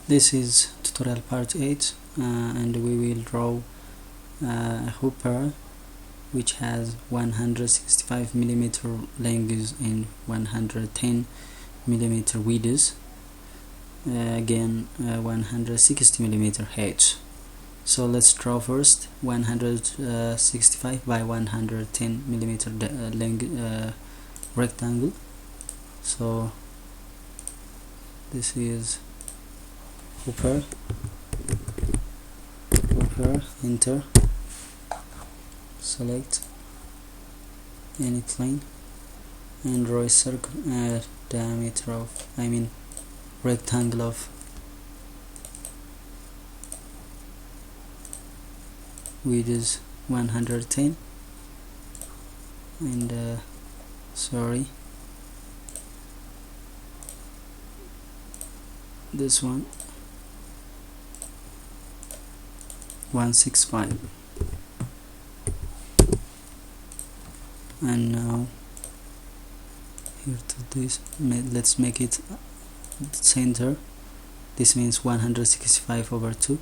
This is tutorial part 8, and we will draw a hopper which has 165 millimeter length and 110 millimeter width, again 160 millimeter height. So let's draw first 165 by 110 millimeter length rectangle. So this is hopper, enter, select any plane and draw a circle, diameter of, rectangle of width is 110 and this one 165. And now here to this, let's make it center. This means 165 over 2,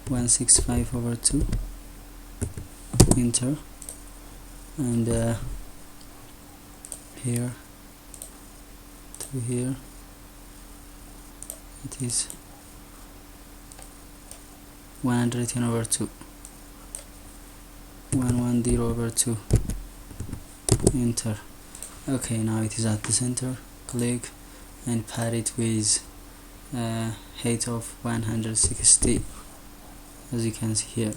165 over 2, enter, and here to here it is 110 over 2, 110 over 2, enter. Okay, now it is at the center. Click and pad it with height of 160, as you can see here,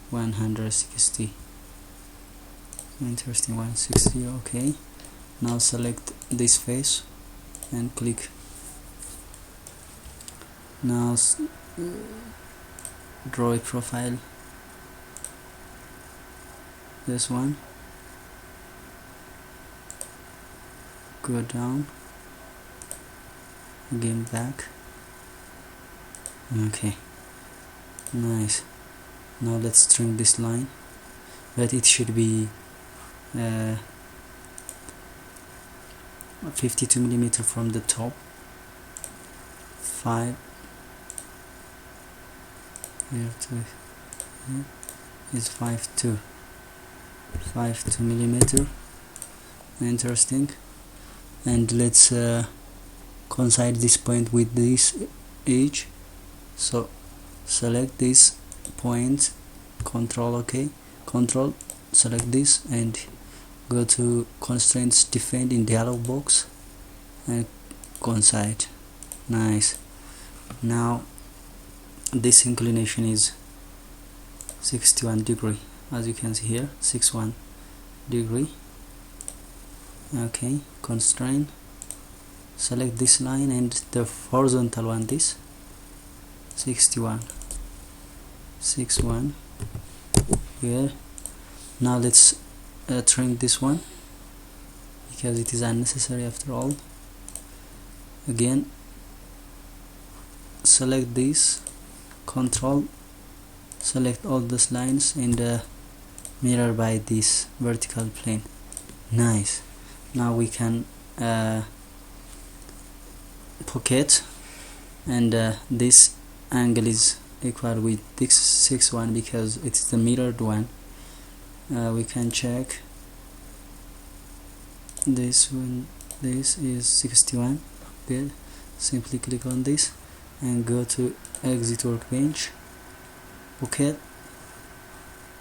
160. Interesting, 160. Okay, now select this face and click. Now draw a profile, this one, go down, again back. Okay, nice. Now let's trim this line, but it should be 52 millimeter from the top, 5 here to here is 52 millimeter. Interesting. And let's coincide this point with this edge. So select this point, control OK, control, select this and go to constraints, define in dialog box and coincide. Nice. Now this inclination is 61 degree, as you can see here, 61 degree. Okay, constraint, select this line and the horizontal one, this 61 here. Now let's trim this one because it is unnecessary after all. Again select this, control, select all those lines and mirror by this vertical plane. Nice. Now we can pocket, and this angle is equal with this 61 because it's the mirrored one. We can check this one. This is 61. Good. Simply click on this and go to exit workbench, pocket.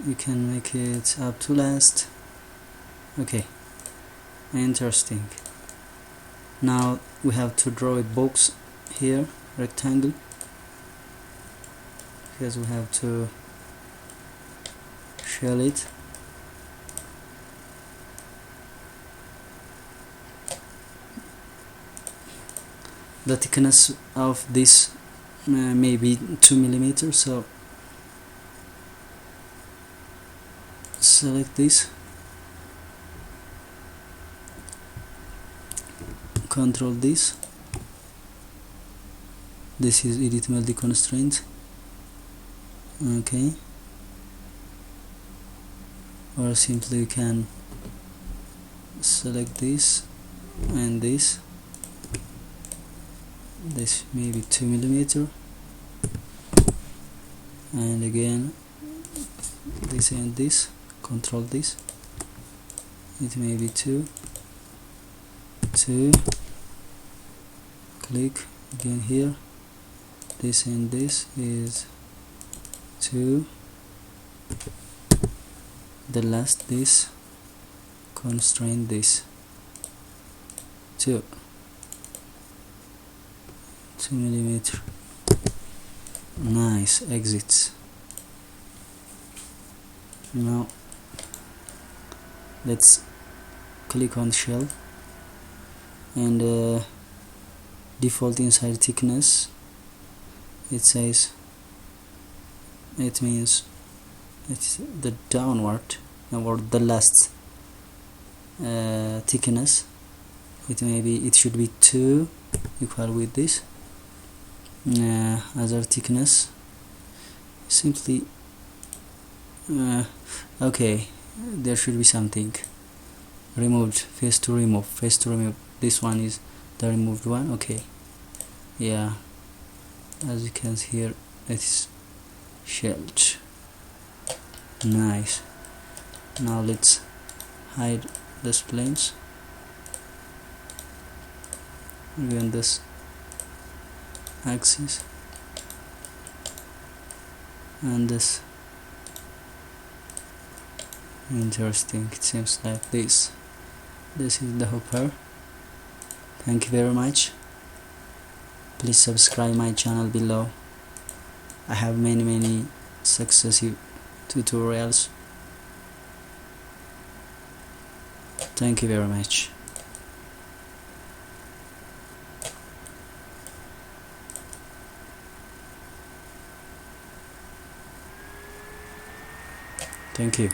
You can make it up to last. Okay, interesting. Now we have to draw a box here, rectangle, because we have to shell it. The thickness of this may be 2 millimeters, so select this, control this. This is edit multi constraint. Okay, or simply you can select this and this, this maybe 2 millimeter, and again this and this, control this, it may be 2, click again here, this and this is 2, the last this, constrain this 2 millimeter. Nice, exits. Now let's click on shell and default inside thickness, it says, it means it's the downward or the last thickness. It should be 2 equal with this. Other thickness simply okay, there should be something removed, face to remove. This one is the removed one. Okay, yeah, as you can see here, it's shelled. Nice. Now let's hide this planes. Again this axis and this. Interesting, it seems like this is the hopper. Thank you very much. Please subscribe my channel below. I have many successive tutorials. Thank you very much. Thank you.